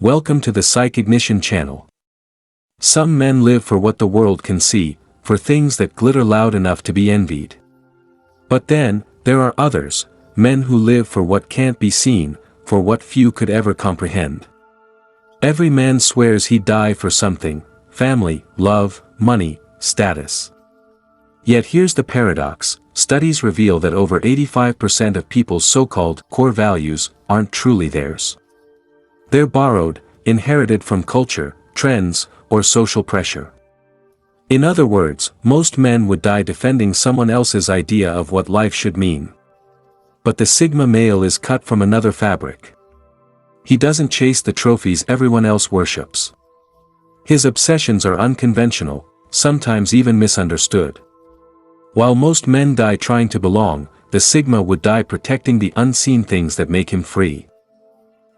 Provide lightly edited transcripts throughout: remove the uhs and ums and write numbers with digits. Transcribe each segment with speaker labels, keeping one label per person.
Speaker 1: Welcome to the Psych Ignition channel. Some men live for what the world can see, for things that glitter loud enough to be envied. But then, there are others, men who live for what can't be seen, for what few could ever comprehend. Every man swears he'd die for something: family, love, money, status. Yet here's the paradox: studies reveal that over 85% of people's so-called core values aren't truly theirs. They're borrowed, inherited from culture, trends, or social pressure. In other words, most men would die defending someone else's idea of what life should mean. But the Sigma male is cut from another fabric. He doesn't chase the trophies everyone else worships. His obsessions are unconventional, sometimes even misunderstood. While most men die trying to belong, the Sigma would die protecting the unseen things that make him free.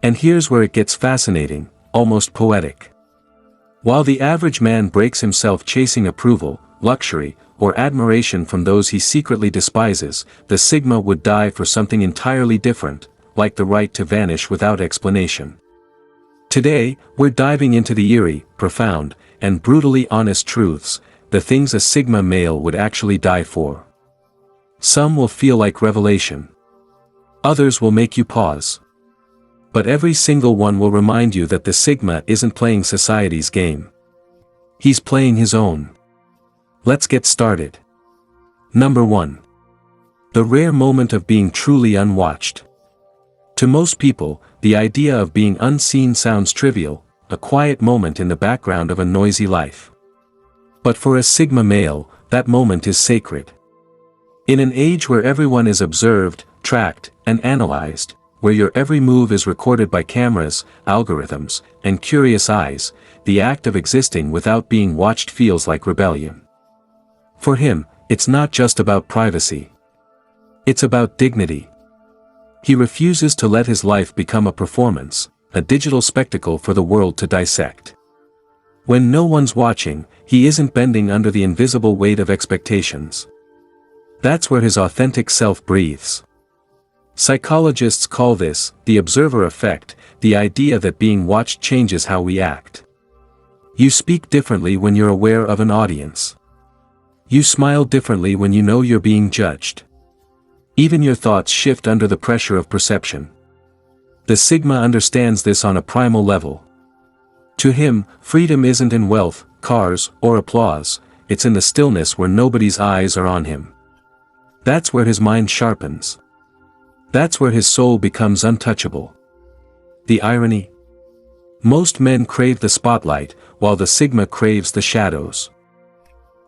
Speaker 1: And here's where it gets fascinating, almost poetic. While the average man breaks himself chasing approval, luxury, or admiration from those he secretly despises, the Sigma would die for something entirely different, like the right to vanish without explanation. Today, we're diving into the eerie, profound, and brutally honest truths, the things a Sigma male would actually die for. Some will feel like revelation. Others will make you pause. But every single one will remind you that the Sigma isn't playing society's game. He's playing his own. Let's get started. Number 1. The rare moment of being truly unwatched. To most people, the idea of being unseen sounds trivial, a quiet moment in the background of a noisy life. But for a Sigma male, that moment is sacred. In an age where everyone is observed, tracked, and analyzed, where your every move is recorded by cameras, algorithms, and curious eyes, the act of existing without being watched feels like rebellion. For him, it's not just about privacy. It's about dignity. He refuses to let his life become a performance, a digital spectacle for the world to dissect. When no one's watching, he isn't bending under the invisible weight of expectations. That's where his authentic self breathes. Psychologists call this the observer effect, the idea that being watched changes how we act. You speak differently when you're aware of an audience. You smile differently when you know you're being judged. Even your thoughts shift under the pressure of perception. The Sigma understands this on a primal level. To him, freedom isn't in wealth, cars, or applause, it's in the stillness where nobody's eyes are on him. That's where his mind sharpens. That's where his soul becomes untouchable. The irony? Most men crave the spotlight, while the Sigma craves the shadows.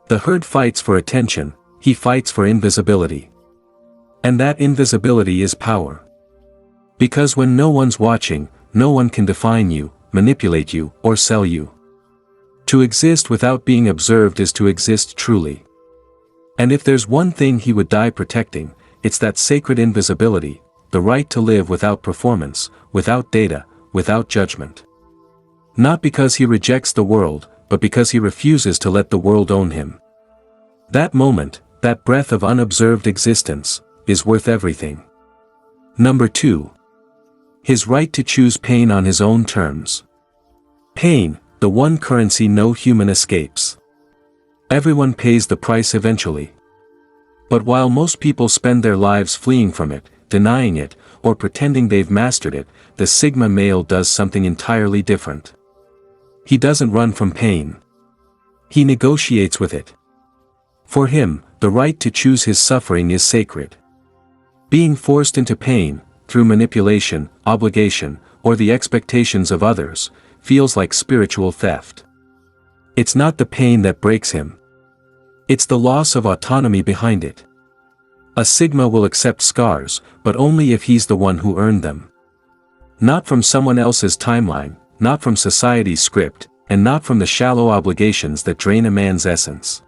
Speaker 1: The herd fights for attention, he fights for invisibility. And that invisibility is power. Because when no one's watching, no one can define you, manipulate you, or sell you. To exist without being observed is to exist truly. And if there's one thing he would die protecting, it's that sacred invisibility, the right to live without performance, without data, without judgment. Not because he rejects the world, but because he refuses to let the world own him. That moment, that breath of unobserved existence, is worth everything. Number 2. His right to choose pain on his own terms. Pain, the one currency no human escapes. Everyone pays the price eventually. But while most people spend their lives fleeing from it, denying it, or pretending they've mastered it, the Sigma male does something entirely different. He doesn't run from pain. He negotiates with it. For him, the right to choose his suffering is sacred. Being forced into pain, through manipulation, obligation, or the expectations of others, feels like spiritual theft. It's not the pain that breaks him. It's the loss of autonomy behind it. A Sigma will accept scars, but only if he's the one who earned them. Not from someone else's timeline, not from society's script, and not from the shallow obligations that drain a man's essence.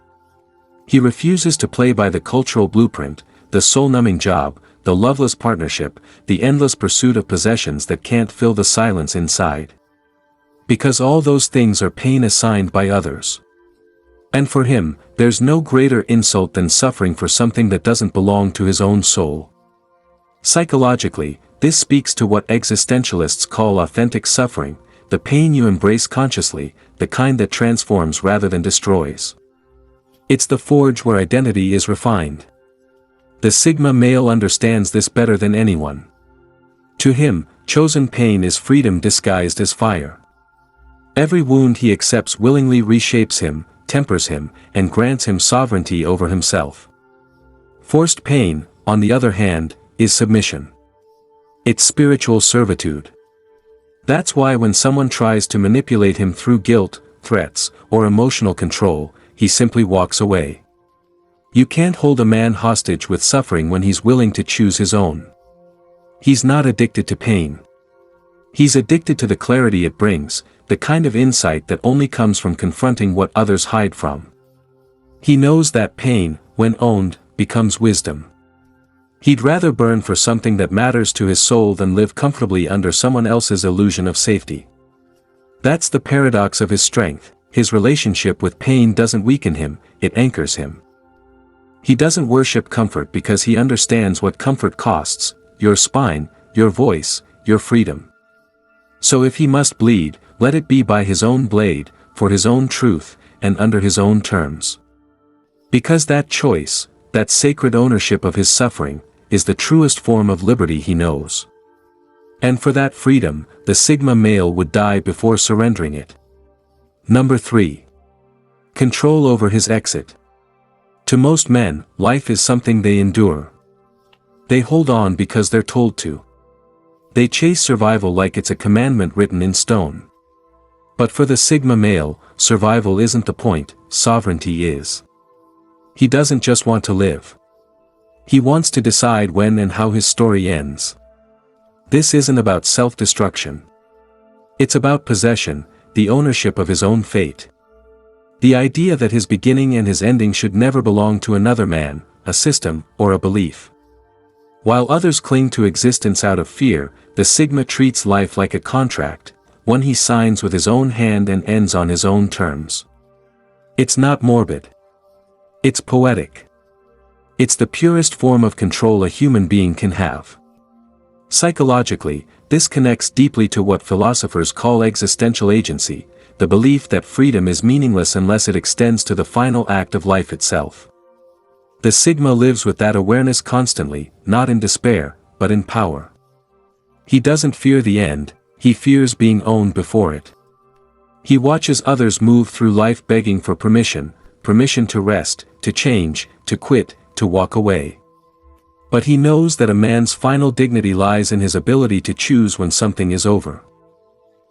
Speaker 1: He refuses to play by the cultural blueprint, the soul-numbing job, the loveless partnership, the endless pursuit of possessions that can't fill the silence inside. Because all those things are pain assigned by others. And for him, there's no greater insult than suffering for something that doesn't belong to his own soul. Psychologically, this speaks to what existentialists call authentic suffering, the pain you embrace consciously, the kind that transforms rather than destroys. It's the forge where identity is refined. The Sigma male understands this better than anyone. To him, chosen pain is freedom disguised as fire. Every wound he accepts willingly reshapes him, tempers him, and grants him sovereignty over himself. Forced pain, on the other hand, is submission. It's spiritual servitude. That's why when someone tries to manipulate him through guilt, threats, or emotional control, he simply walks away. You can't hold a man hostage with suffering when he's willing to choose his own. He's not addicted to pain. He's addicted to the clarity it brings, the kind of insight that only comes from confronting what others hide from. He knows that pain, when owned, becomes wisdom. He'd rather burn for something that matters to his soul than live comfortably under someone else's illusion of safety. That's the paradox of his strength. His relationship with pain doesn't weaken him, it anchors him. He doesn't worship comfort because he understands what comfort costs: your spine, your voice, your freedom. So if he must bleed, let it be by his own blade, for his own truth, and under his own terms. Because that choice, that sacred ownership of his suffering, is the truest form of liberty he knows. And for that freedom, the Sigma male would die before surrendering it. Number 3. Control over his exit. To most men, life is something they endure. They hold on because they're told to. They chase survival like it's a commandment written in stone. But for the Sigma male, survival isn't the point, sovereignty is. He doesn't just want to live. He wants to decide when and how his story ends. This isn't about self-destruction. It's about possession, the ownership of his own fate. The idea that his beginning and his ending should never belong to another man, a system, or a belief. While others cling to existence out of fear, the Sigma treats life like a contract, one he signs with his own hand and ends on his own terms. It's not morbid. It's poetic. It's the purest form of control a human being can have. Psychologically, this connects deeply to what philosophers call existential agency, the belief that freedom is meaningless unless it extends to the final act of life itself. The Sigma lives with that awareness constantly, not in despair, but in power. He doesn't fear the end, he fears being owned before it. He watches others move through life begging for permission to rest, to change, to quit, to walk away. But he knows that a man's final dignity lies in his ability to choose when something is over.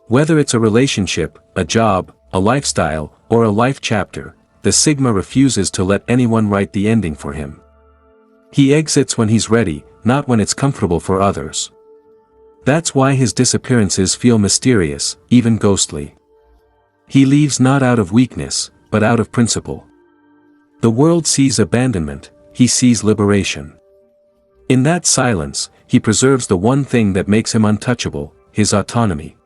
Speaker 1: Whether it's a relationship, a job, a lifestyle, or a life chapter, the Sigma refuses to let anyone write the ending for him. He exits when he's ready, not when it's comfortable for others. That's why his disappearances feel mysterious, even ghostly. He leaves not out of weakness, but out of principle. The world sees abandonment, he sees liberation. In that silence, he preserves the one thing that makes him untouchable, his autonomy.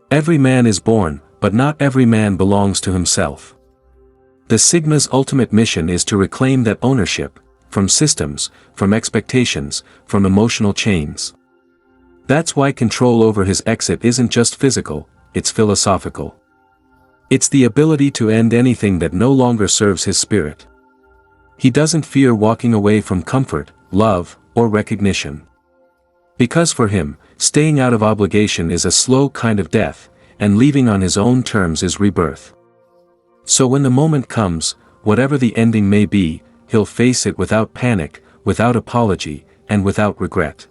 Speaker 1: Every man is born, but not every man belongs to himself. The Sigma's ultimate mission is to reclaim that ownership, from systems, from expectations, from emotional chains. That's why control over his exit isn't just physical, it's philosophical. It's the ability to end anything that no longer serves his spirit. He doesn't fear walking away from comfort, love, or recognition. Because for him, staying out of obligation is a slow kind of death, and leaving on his own terms is rebirth. So when the moment comes, whatever the ending may be, he'll face it without panic, without apology, and without regret.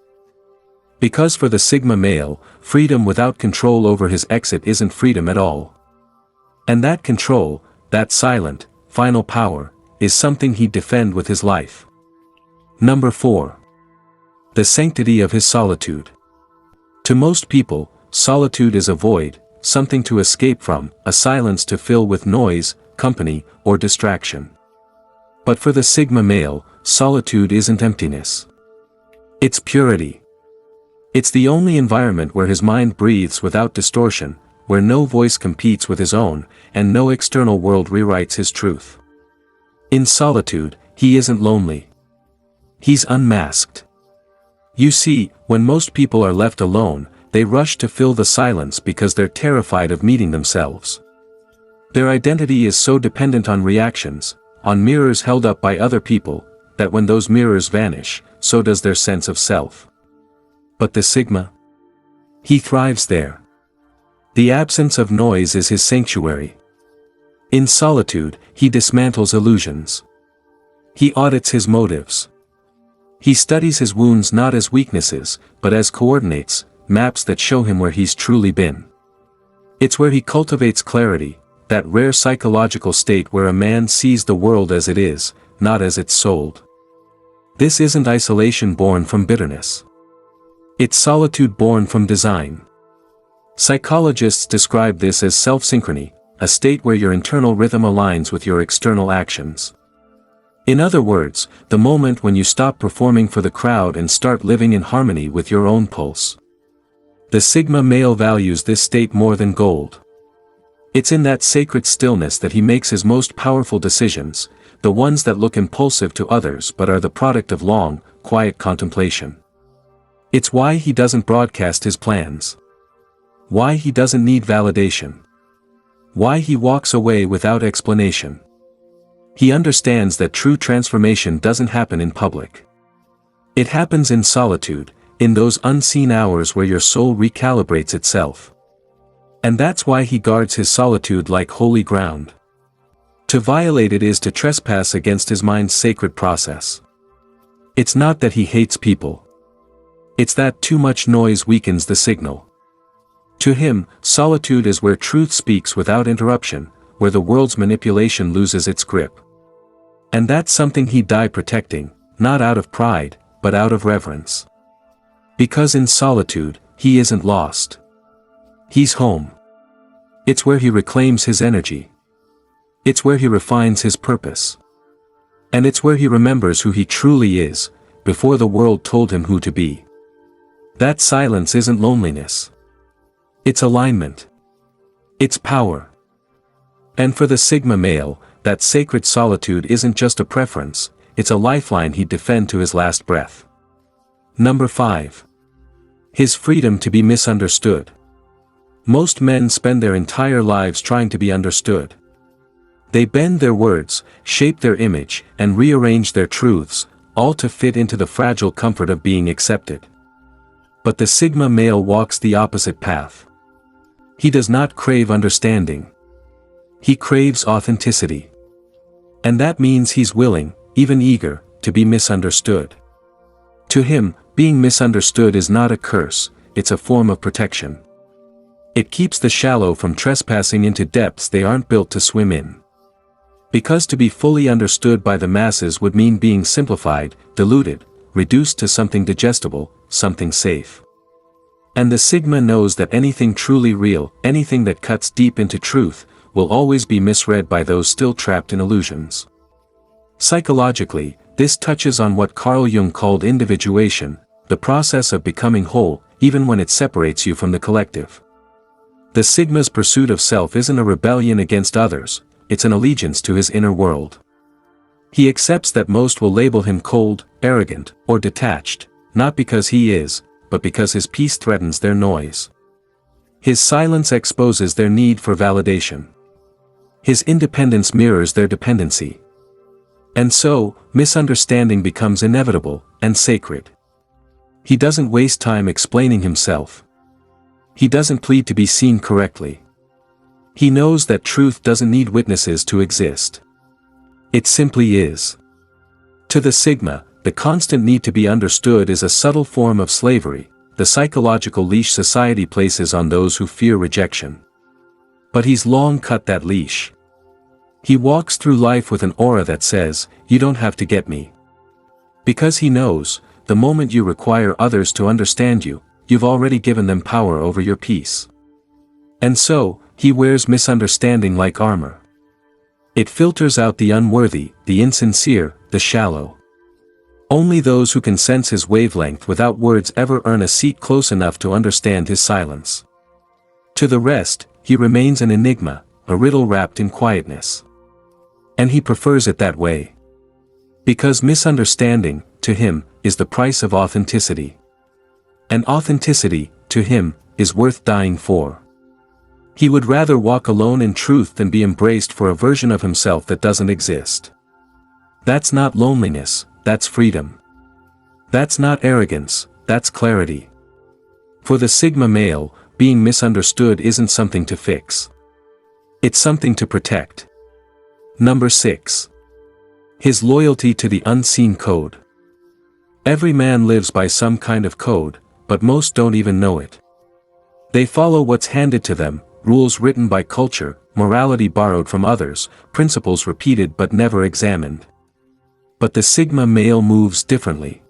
Speaker 1: Because for the Sigma male, freedom without control over his exit isn't freedom at all. And that control, that silent, final power, is something he'd defend with his life. Number 4. The sanctity of his solitude. To most people, solitude is a void, something to escape from, a silence to fill with noise, company, or distraction. But for the Sigma male, solitude isn't emptiness. It's purity. It's the only environment where his mind breathes without distortion, where no voice competes with his own, and no external world rewrites his truth. In solitude, he isn't lonely. He's unmasked. You see, when most people are left alone, they rush to fill the silence because they're terrified of meeting themselves. Their identity is so dependent on reactions, on mirrors held up by other people, that when those mirrors vanish, so does their sense of self. But the Sigma? He thrives there. The absence of noise is his sanctuary. In solitude, he dismantles illusions. He audits his motives. He studies his wounds not as weaknesses, but as coordinates, maps that show him where he's truly been. It's where he cultivates clarity, that rare psychological state where a man sees the world as it is, not as it's sold. This isn't isolation born from bitterness. It's solitude born from design. Psychologists describe this as self-synchrony, a state where your internal rhythm aligns with your external actions. In other words, the moment when you stop performing for the crowd and start living in harmony with your own pulse. The Sigma male values this state more than gold. It's in that sacred stillness that he makes his most powerful decisions, the ones that look impulsive to others but are the product of long, quiet contemplation. It's why he doesn't broadcast his plans. Why he doesn't need validation. Why he walks away without explanation. He understands that true transformation doesn't happen in public. It happens in solitude, in those unseen hours where your soul recalibrates itself. And that's why he guards his solitude like holy ground. To violate it is to trespass against his mind's sacred process. It's not that he hates people. It's that too much noise weakens the signal. To him, solitude is where truth speaks without interruption, where the world's manipulation loses its grip. And that's something he'd die protecting, not out of pride, but out of reverence. Because in solitude, he isn't lost. He's home. It's where he reclaims his energy. It's where he refines his purpose. And it's where he remembers who he truly is, before the world told him who to be. That silence isn't loneliness. It's alignment. It's power. And for the Sigma male, that sacred solitude isn't just a preference, it's a lifeline he'd defend to his last breath. Number 5. His freedom to be misunderstood. Most men spend their entire lives trying to be understood. They bend their words, shape their image, and rearrange their truths, all to fit into the fragile comfort of being accepted. But the Sigma male walks the opposite path. He does not crave understanding. He craves authenticity. And that means he's willing, even eager, to be misunderstood. To him, being misunderstood is not a curse, it's a form of protection. It keeps the shallow from trespassing into depths they aren't built to swim in. Because to be fully understood by the masses would mean being simplified, diluted, reduced to something digestible, something safe. And the Sigma knows that anything truly real, anything that cuts deep into truth, will always be misread by those still trapped in illusions. Psychologically, this touches on what Carl Jung called individuation, the process of becoming whole, even when it separates you from the collective. The Sigma's pursuit of self isn't a rebellion against others, it's an allegiance to his inner world. He accepts that most will label him cold, arrogant, or detached, not because he is, but because his peace threatens their noise. His silence exposes their need for validation. His independence mirrors their dependency. And so, misunderstanding becomes inevitable, and sacred. He doesn't waste time explaining himself. He doesn't plead to be seen correctly. He knows that truth doesn't need witnesses to exist. It simply is. To the Sigma, the constant need to be understood is a subtle form of slavery, the psychological leash society places on those who fear rejection. But he's long cut that leash. He walks through life with an aura that says, "You don't have to get me." Because he knows, the moment you require others to understand you, you've already given them power over your peace. And so, he wears misunderstanding like armor. It filters out the unworthy, the insincere, the shallow. Only those who can sense his wavelength without words ever earn a seat close enough to understand his silence. To the rest, he remains an enigma, a riddle wrapped in quietness. And he prefers it that way. Because misunderstanding, to him, is the price of authenticity. And authenticity, to him, is worth dying for. He would rather walk alone in truth than be embraced for a version of himself that doesn't exist. That's not loneliness, that's freedom. That's not arrogance, that's clarity. For the Sigma male, being misunderstood isn't something to fix. It's something to protect. Number 6. His loyalty to the unseen code. Every man lives by some kind of code, but most don't even know it. They follow what's handed to them, rules written by culture, morality borrowed from others, principles repeated but never examined. But the Sigma male moves differently.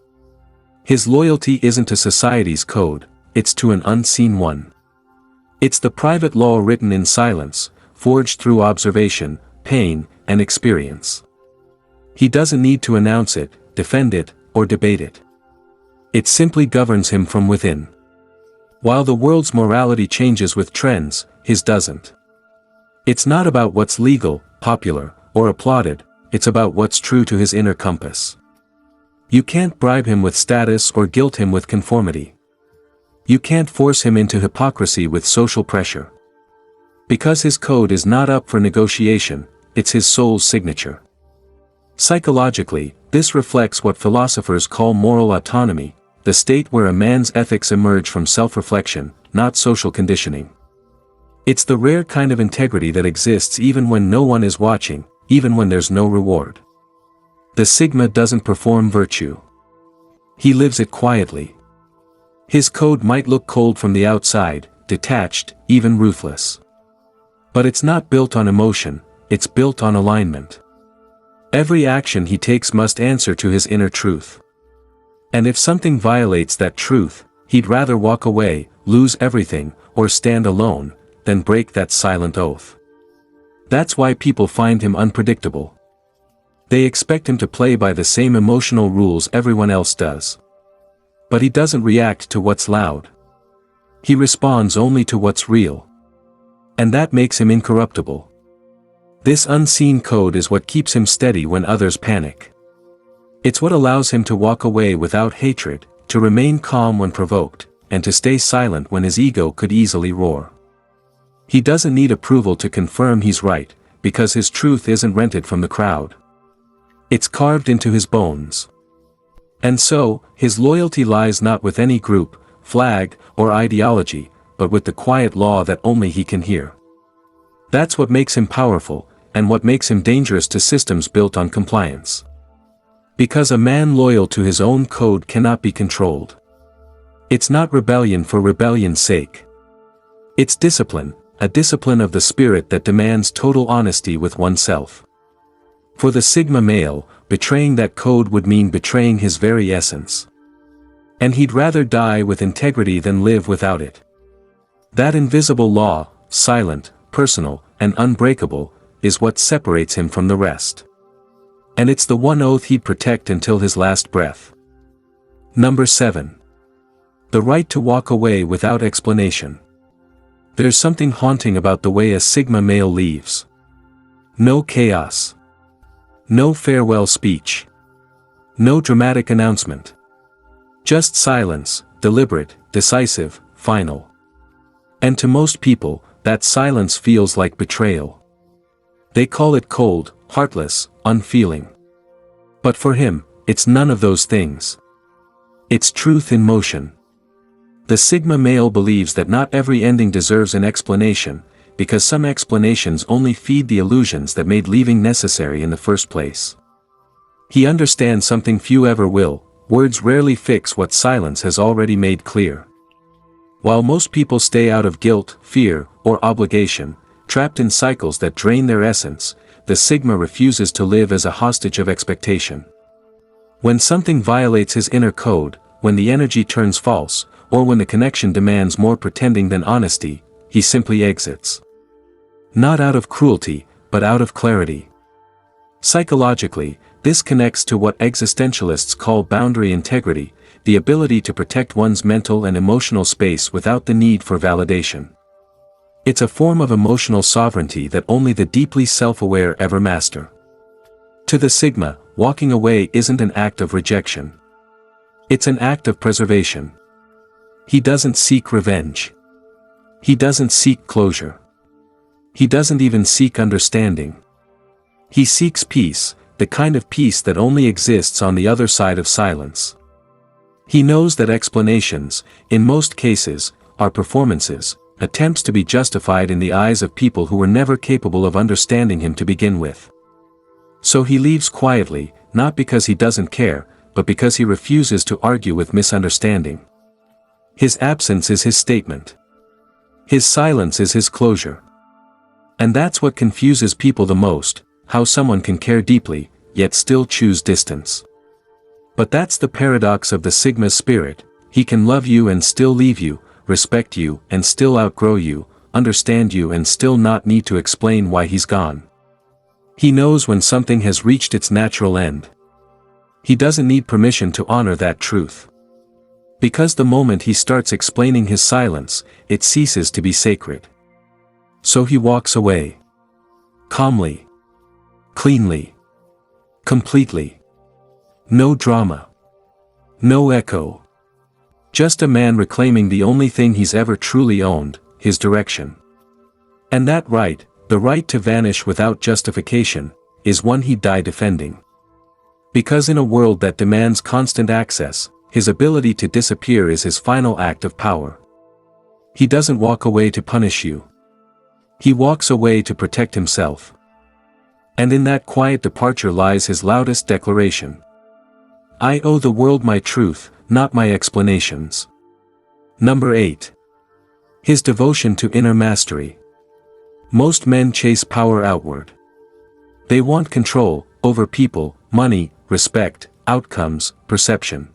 Speaker 1: His loyalty isn't to society's code, it's to an unseen one. It's the private law written in silence, forged through observation, pain, and experience. He doesn't need to announce it, defend it, or debate it. It simply governs him from within. While the world's morality changes with trends, his doesn't. It's not about what's legal, popular, or applauded, it's about what's true to his inner compass. You can't bribe him with status or guilt him with conformity. You can't force him into hypocrisy with social pressure. Because his code is not up for negotiation, it's his soul's signature. Psychologically, this reflects what philosophers call moral autonomy, the state where a man's ethics emerge from self-reflection, not social conditioning. It's the rare kind of integrity that exists even when no one is watching, even when there's no reward. The Sigma doesn't perform virtue. He lives it quietly. His code might look cold from the outside, detached, even ruthless. But it's not built on emotion, it's built on alignment. Every action he takes must answer to his inner truth. And if something violates that truth, he'd rather walk away, lose everything, or stand alone, than break that silent oath. That's why people find him unpredictable. They expect him to play by the same emotional rules everyone else does. But he doesn't react to what's loud. He responds only to what's real. And that makes him incorruptible. This unseen code is what keeps him steady when others panic. It's what allows him to walk away without hatred, to remain calm when provoked, and to stay silent when his ego could easily roar. He doesn't need approval to confirm he's right, because his truth isn't rented from the crowd. It's carved into his bones. And so, his loyalty lies not with any group, flag, or ideology, but with the quiet law that only he can hear. That's what makes him powerful, and what makes him dangerous to systems built on compliance. Because a man loyal to his own code cannot be controlled. It's not rebellion for rebellion's sake. It's discipline, a discipline of the spirit that demands total honesty with oneself. For the Sigma male, betraying that code would mean betraying his very essence. And he'd rather die with integrity than live without it. That invisible law, silent, personal, and unbreakable, is what separates him from the rest. And it's the one oath he'd protect until his last breath. Number 7. The right to walk away without explanation. There's something haunting about the way a Sigma male leaves. No chaos. No farewell speech. No dramatic announcement. Just silence, deliberate, decisive, final. And to most people, that silence feels like betrayal. They call it cold, heartless, unfeeling. But for him, it's none of those things. It's truth in motion. The Sigma male believes that not every ending deserves an explanation, because some explanations only feed the illusions that made leaving necessary in the first place. He understands something few ever will: words rarely fix what silence has already made clear. While most people stay out of guilt, fear, or obligation, trapped in cycles that drain their essence, the Sigma refuses to live as a hostage of expectation. When something violates his inner code, when the energy turns false, or when the connection demands more pretending than honesty, he simply exits. Not out of cruelty, but out of clarity. Psychologically, this connects to what existentialists call boundary integrity, the ability to protect one's mental and emotional space without the need for validation. It's a form of emotional sovereignty that only the deeply self-aware ever master. To the Sigma, walking away isn't an act of rejection. It's an act of preservation. He doesn't seek revenge. He doesn't seek closure. He doesn't even seek understanding. He seeks peace, the kind of peace that only exists on the other side of silence. He knows that explanations, in most cases, are performances, attempts to be justified in the eyes of people who were never capable of understanding him to begin with. So he leaves quietly, not because he doesn't care, but because he refuses to argue with misunderstanding. His absence is his statement. His silence is his closure. And that's what confuses people the most, how someone can care deeply, yet still choose distance. But that's the paradox of the Sigma spirit. He can love you and still leave you, respect you and still outgrow you, understand you and still not need to explain why he's gone. He knows when something has reached its natural end. He doesn't need permission to honor that truth. Because the moment he starts explaining his silence, it ceases to be sacred. So he walks away. Calmly. Cleanly. Completely. No drama. No echo. Just a man reclaiming the only thing he's ever truly owned, his direction. And that right, the right to vanish without justification, is one he'd die defending. Because in a world that demands constant access, his ability to disappear is his final act of power. He doesn't walk away to punish you. He walks away to protect himself. And in that quiet departure lies his loudest declaration. I owe the world my truth, not my explanations. Number 8. His devotion to inner mastery. Most men chase power outward. They want control, over people, money, respect, outcomes, perception.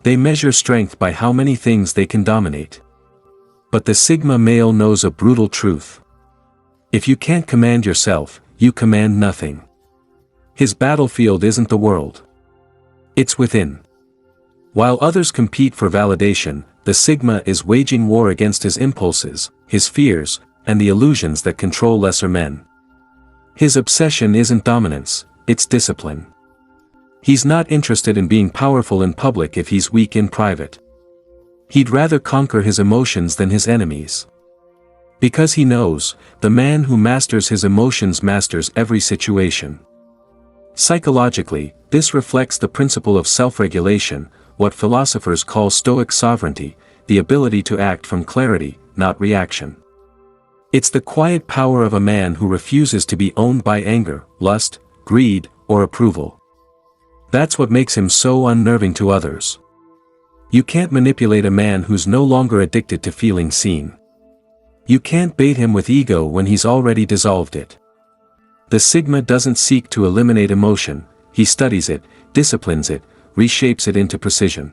Speaker 1: They measure strength by how many things they can dominate. But the Sigma male knows a brutal truth. If you can't command yourself, you command nothing. His battlefield isn't the world. It's within. While others compete for validation, the Sigma is waging war against his impulses, his fears, and the illusions that control lesser men. His obsession isn't dominance, it's discipline. He's not interested in being powerful in public if he's weak in private. He'd rather conquer his emotions than his enemies. Because he knows, the man who masters his emotions masters every situation. Psychologically, this reflects the principle of self-regulation, what philosophers call Stoic sovereignty, the ability to act from clarity, not reaction. It's the quiet power of a man who refuses to be owned by anger, lust, greed, or approval. That's what makes him so unnerving to others. You can't manipulate a man who's no longer addicted to feeling seen. You can't bait him with ego when he's already dissolved it. The Sigma doesn't seek to eliminate emotion, he studies it, disciplines it, reshapes it into precision.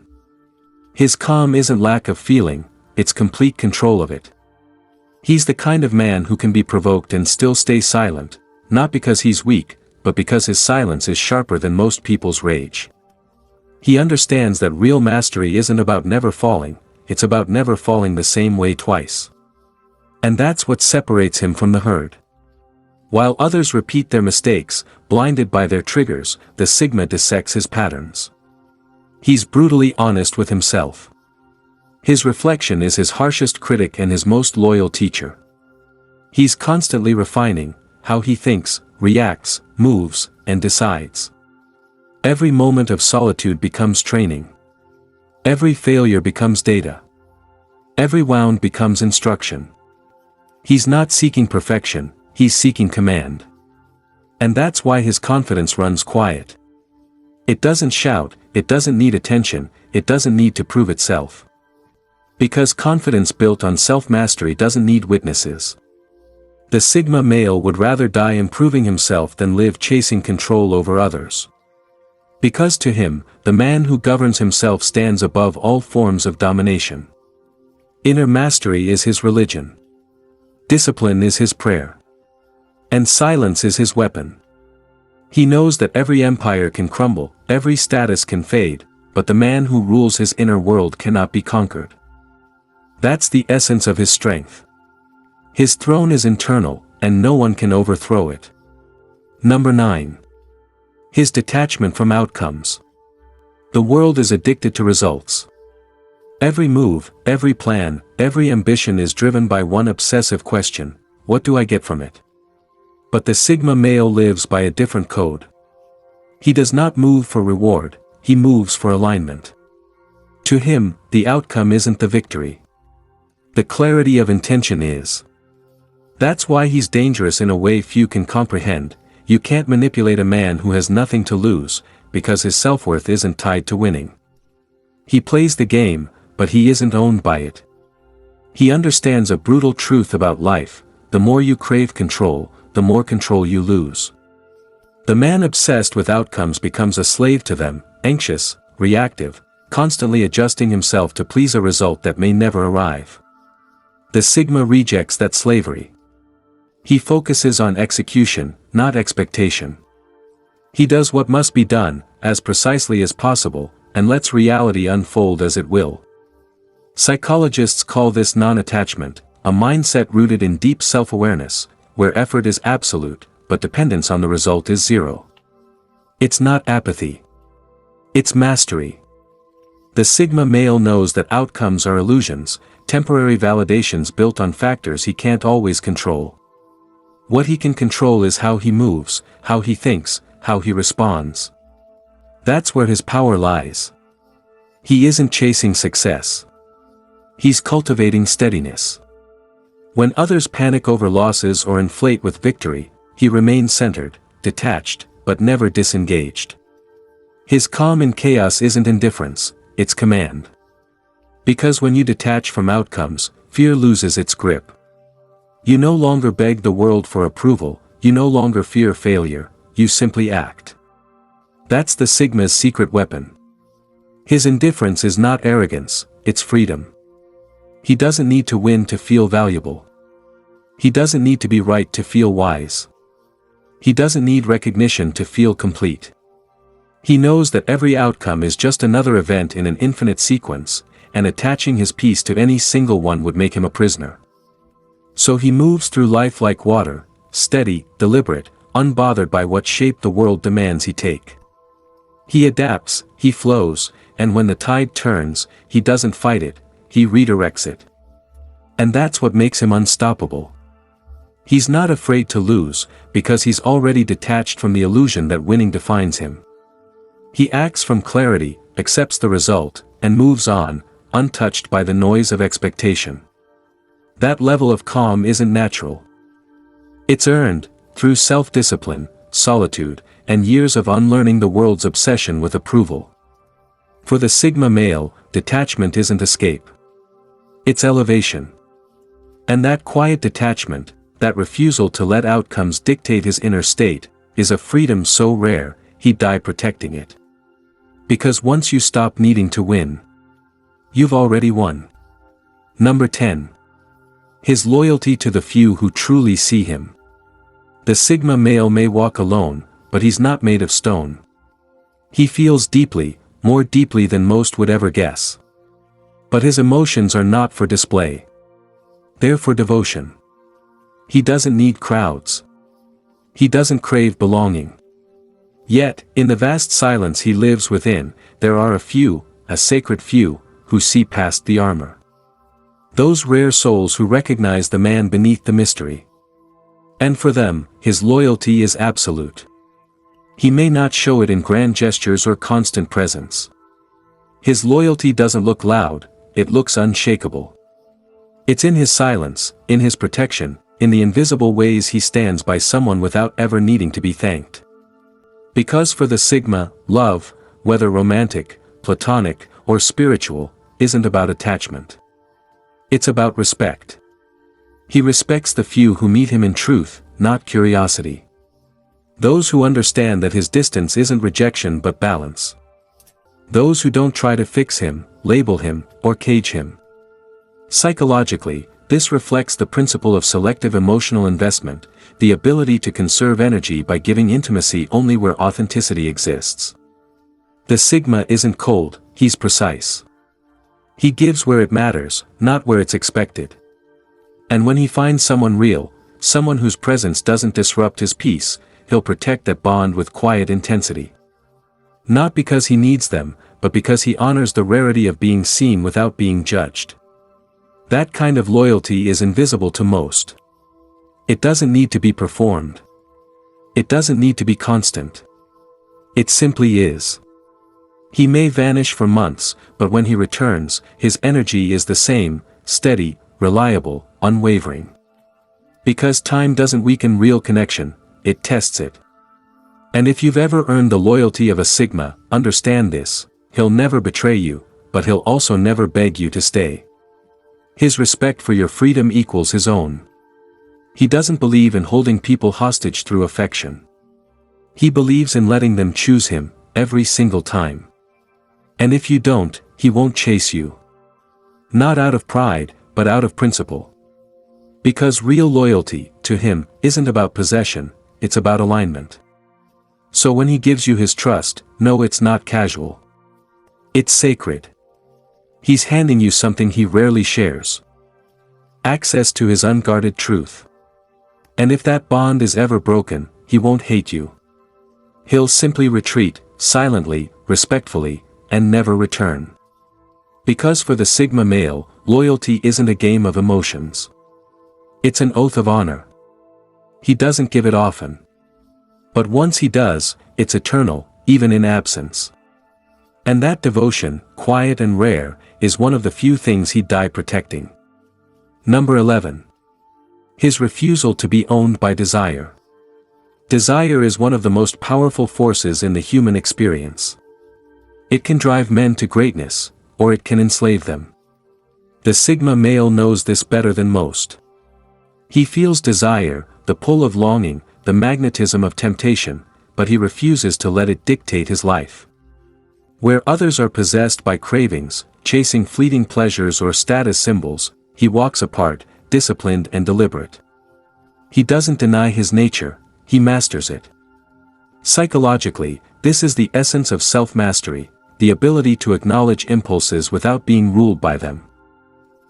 Speaker 1: His calm isn't lack of feeling, it's complete control of it. He's the kind of man who can be provoked and still stay silent, not because he's weak, but because his silence is sharper than most people's rage. He understands that real mastery isn't about never falling, it's about never falling the same way twice. And that's what separates him from the herd. While others repeat their mistakes, blinded by their triggers, the Sigma dissects his patterns. He's brutally honest with himself. His reflection is his harshest critic and his most loyal teacher. He's constantly refining how he thinks, reacts, moves, and decides. Every moment of solitude becomes training. Every failure becomes data. Every wound becomes instruction. He's not seeking perfection, he's seeking command. And that's why his confidence runs quiet. It doesn't shout, it doesn't need attention, it doesn't need to prove itself. Because confidence built on self-mastery doesn't need witnesses. The Sigma male would rather die improving himself than live chasing control over others. Because to him, the man who governs himself stands above all forms of domination. Inner mastery is his religion. Discipline is his prayer. And silence is his weapon. He knows that every empire can crumble, every status can fade, but the man who rules his inner world cannot be conquered. That's the essence of his strength. His throne is internal, and no one can overthrow it. Number 9. His detachment from outcomes. The world is addicted to results. Every move, every plan, every ambition is driven by one obsessive question: what do I get from it? But the Sigma male lives by a different code. He does not move for reward, he moves for alignment. To him, the outcome isn't the victory. The clarity of intention is. That's why he's dangerous in a way few can comprehend. You can't manipulate a man who has nothing to lose, because his self-worth isn't tied to winning. He plays the game, but he isn't owned by it. He understands a brutal truth about life: the more you crave control, the more control you lose. The man obsessed with outcomes becomes a slave to them, anxious, reactive, constantly adjusting himself to please a result that may never arrive. The Sigma rejects that slavery. He focuses on execution, not expectation. He does what must be done, as precisely as possible, and lets reality unfold as it will. Psychologists call this non-attachment, a mindset rooted in deep self-awareness, where effort is absolute, but dependence on the result is zero. It's not apathy. It's mastery. The Sigma male knows that outcomes are illusions, temporary validations built on factors he can't always control. What he can control is how he moves, how he thinks, how he responds. That's where his power lies. He isn't chasing success. He's cultivating steadiness. When others panic over losses or inflate with victory, he remains centered, detached, but never disengaged. His calm in chaos isn't indifference, it's command. Because when you detach from outcomes, fear loses its grip. You no longer beg the world for approval, you no longer fear failure, you simply act. That's the Sigma's secret weapon. His indifference is not arrogance, it's freedom. He doesn't need to win to feel valuable. He doesn't need to be right to feel wise. He doesn't need recognition to feel complete. He knows that every outcome is just another event in an infinite sequence, and attaching his peace to any single one would make him a prisoner. So he moves through life like water, steady, deliberate, unbothered by what shape the world demands he take. He adapts, he flows, and when the tide turns, he doesn't fight it, he redirects it. And that's what makes him unstoppable. He's not afraid to lose, because he's already detached from the illusion that winning defines him. He acts from clarity, accepts the result, and moves on, untouched by the noise of expectation. That level of calm isn't natural. It's earned, through self-discipline, solitude, and years of unlearning the world's obsession with approval. For the Sigma male, detachment isn't escape. It's elevation. And that quiet detachment, that refusal to let outcomes dictate his inner state, is a freedom so rare, he'd die protecting it. Because once you stop needing to win, you've already won. Number 10. His loyalty to the few who truly see him. The Sigma male may walk alone, but he's not made of stone. He feels deeply, more deeply than most would ever guess. But his emotions are not for display. They're for devotion. He doesn't need crowds. He doesn't crave belonging. Yet, in the vast silence he lives within, there are a few, a sacred few, who see past the armor. Those rare souls who recognize the man beneath the mystery. And for them, his loyalty is absolute. He may not show it in grand gestures or constant presence. His loyalty doesn't look loud, it looks unshakable. It's in his silence, in his protection, in the invisible ways he stands by someone without ever needing to be thanked. Because for the Sigma, love, whether romantic, platonic, or spiritual, isn't about attachment. It's about respect. He respects the few who meet him in truth, not curiosity. Those who understand that his distance isn't rejection but balance. Those who don't try to fix him, label him, or cage him. Psychologically, this reflects the principle of selective emotional investment, the ability to conserve energy by giving intimacy only where authenticity exists. The Sigma isn't cold, he's precise. He gives where it matters, not where it's expected. And when he finds someone real, someone whose presence doesn't disrupt his peace, he'll protect that bond with quiet intensity. Not because he needs them, but because he honors the rarity of being seen without being judged. That kind of loyalty is invisible to most. It doesn't need to be performed. It doesn't need to be constant. It simply is. He may vanish for months, but when he returns, his energy is the same, steady, reliable, unwavering. Because time doesn't weaken real connection, it tests it. And if you've ever earned the loyalty of a Sigma, understand this: he'll never betray you, but he'll also never beg you to stay. His respect for your freedom equals his own. He doesn't believe in holding people hostage through affection. He believes in letting them choose him, every single time. And if you don't, he won't chase you. Not out of pride, but out of principle. Because real loyalty, to him, isn't about possession, it's about alignment. So when he gives you his trust, know it's not casual. It's sacred. He's handing you something he rarely shares. Access to his unguarded truth. And if that bond is ever broken, he won't hate you. He'll simply retreat, silently, respectfully, and never return. Because for the Sigma male, loyalty isn't a game of emotions. It's an oath of honor. He doesn't give it often. But once he does, it's eternal, even in absence. And that devotion, quiet and rare, is one of the few things he'd die protecting. Number 11. His refusal to be owned by desire. Desire is one of the most powerful forces in the human experience. It can drive men to greatness, or it can enslave them. The Sigma male knows this better than most. He feels desire, the pull of longing, the magnetism of temptation, but he refuses to let it dictate his life. Where others are possessed by cravings, chasing fleeting pleasures or status symbols, he walks apart, disciplined and deliberate. He doesn't deny his nature, he masters it. Psychologically, this is the essence of self-mastery, the ability to acknowledge impulses without being ruled by them.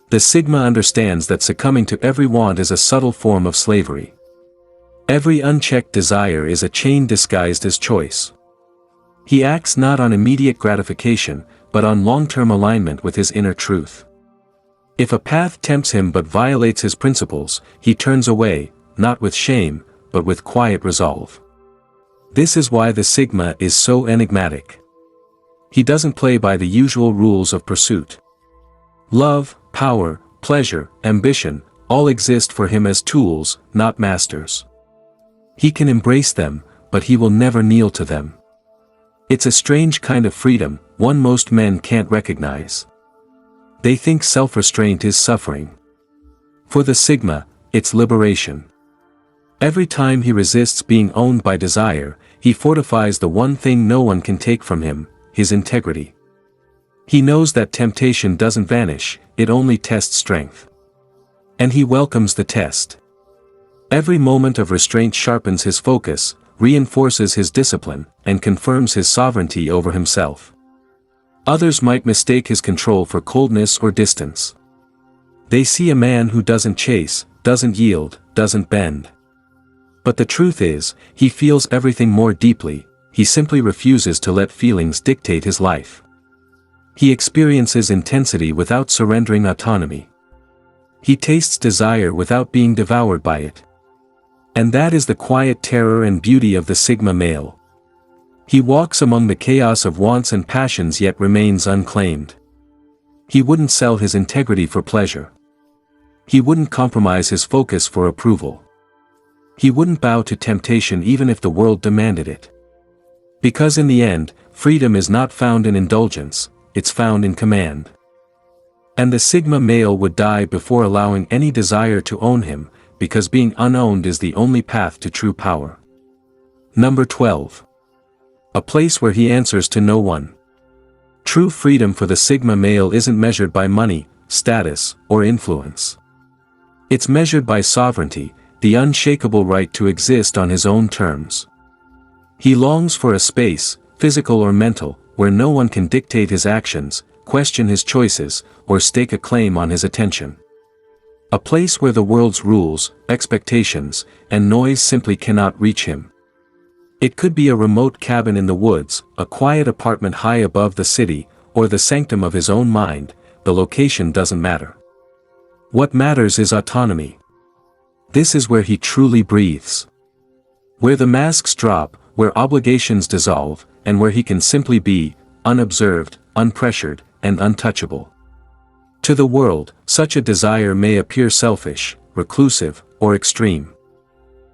Speaker 1: The Sigma understands that succumbing to every want is a subtle form of slavery. Every unchecked desire is a chain disguised as choice. He acts not on immediate gratification, but on long-term alignment with his inner truth. If a path tempts him but violates his principles, he turns away, not with shame, but with quiet resolve. This is why the Sigma is so enigmatic. He doesn't play by the usual rules of pursuit. Love, power, pleasure, ambition, all exist for him as tools, not masters. He can embrace them, but he will never kneel to them. It's a strange kind of freedom, one most men can't recognize. They think self-restraint is suffering. For the Sigma, it's liberation. Every time he resists being owned by desire, he fortifies the one thing no one can take from him, his integrity. He knows that temptation doesn't vanish, it only tests strength. And he welcomes the test. Every moment of restraint sharpens his focus, reinforces his discipline, and confirms his sovereignty over himself. Others might mistake his control for coldness or distance. They see a man who doesn't chase, doesn't yield, doesn't bend. But the truth is, he feels everything more deeply, he simply refuses to let feelings dictate his life. He experiences intensity without surrendering autonomy. He tastes desire without being devoured by it. And that is the quiet terror and beauty of the Sigma male. He walks among the chaos of wants and passions yet remains unclaimed. He wouldn't sell his integrity for pleasure. He wouldn't compromise his focus for approval. He wouldn't bow to temptation even if the world demanded it. Because in the end, freedom is not found in indulgence, it's found in command. And the Sigma male would die before allowing any desire to own him, because being unowned is the only path to true power. Number 12. A place where he answers to no one. True freedom for the Sigma male isn't measured by money, status, or influence. It's measured by sovereignty, the unshakable right to exist on his own terms. He longs for a space, physical or mental, where no one can dictate his actions, question his choices, or stake a claim on his attention. A place where the world's rules, expectations, and noise simply cannot reach him. It could be a remote cabin in the woods, a quiet apartment high above the city, or the sanctum of his own mind. The location doesn't matter. What matters is autonomy. This is where he truly breathes. Where the masks drop, where obligations dissolve, and where he can simply be, unobserved, unpressured, and untouchable. To the world, such a desire may appear selfish, reclusive, or extreme.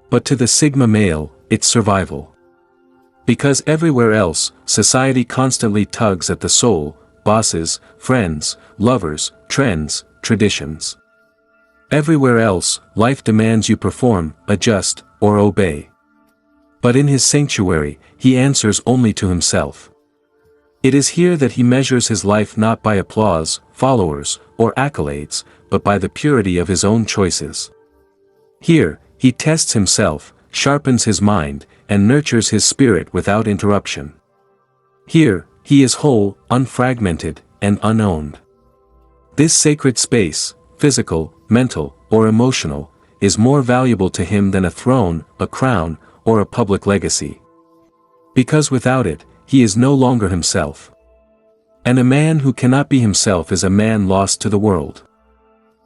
Speaker 1: But to the Sigma male, it's survival. Because everywhere else, society constantly tugs at the soul, bosses, friends, lovers, trends, traditions. Everywhere else, life demands you perform, adjust, or obey. But in his sanctuary, he answers only to himself. It is here that he measures his life not by applause, followers, or accolades, but by the purity of his own choices. Here, he tests himself, sharpens his mind, and nurtures his spirit without interruption. Here, he is whole, unfragmented, and unowned. This sacred space, physical, mental, or emotional, is more valuable to him than a throne, a crown, or a public legacy. Because without it, he is no longer himself. And a man who cannot be himself is a man lost to the world.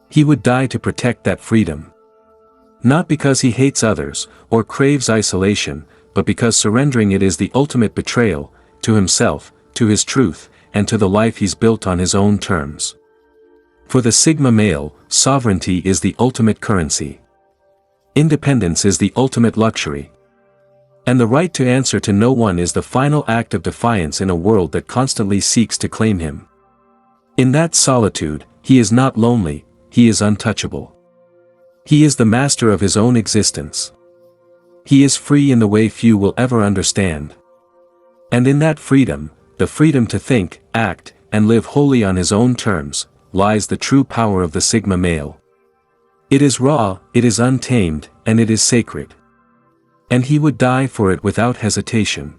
Speaker 1: He would die to protect that freedom. Not because he hates others, or craves isolation, but because surrendering it is the ultimate betrayal, to himself, to his truth, and to the life he's built on his own terms. For the Sigma male, sovereignty is the ultimate currency. Independence is the ultimate luxury. And the right to answer to no one is the final act of defiance in a world that constantly seeks to claim him. In that solitude, he is not lonely, he is untouchable. He is the master of his own existence. He is free in the way few will ever understand. And in that freedom, the freedom to think, act, and live wholly on his own terms, lies the true power of the Sigma male. It is raw, it is untamed, and it is sacred. And he would die for it without hesitation.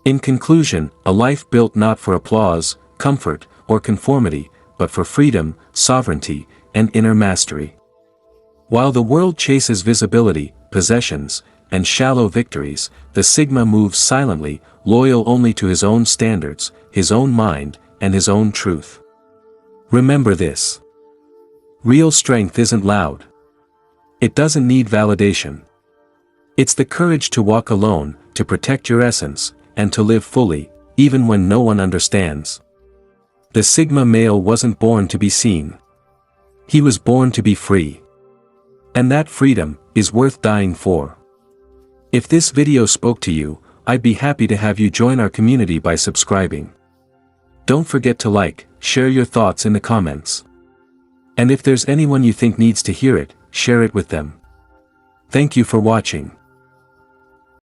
Speaker 1: In conclusion, a life built not for applause, comfort, or conformity, but for freedom, sovereignty, and inner mastery. While the world chases visibility, possessions, and shallow victories, the Sigma moves silently, loyal only to his own standards, his own mind, and his own truth. Remember this. Real strength isn't loud. It doesn't need validation. It's the courage to walk alone, to protect your essence, and to live fully, even when no one understands. The Sigma male wasn't born to be seen. He was born to be free. And that freedom is worth dying for. If this video spoke to you, I'd be happy to have you join our community by subscribing. Don't forget to like, share your thoughts in the comments. And if there's anyone you think needs to hear it, share it with them. Thank you for watching.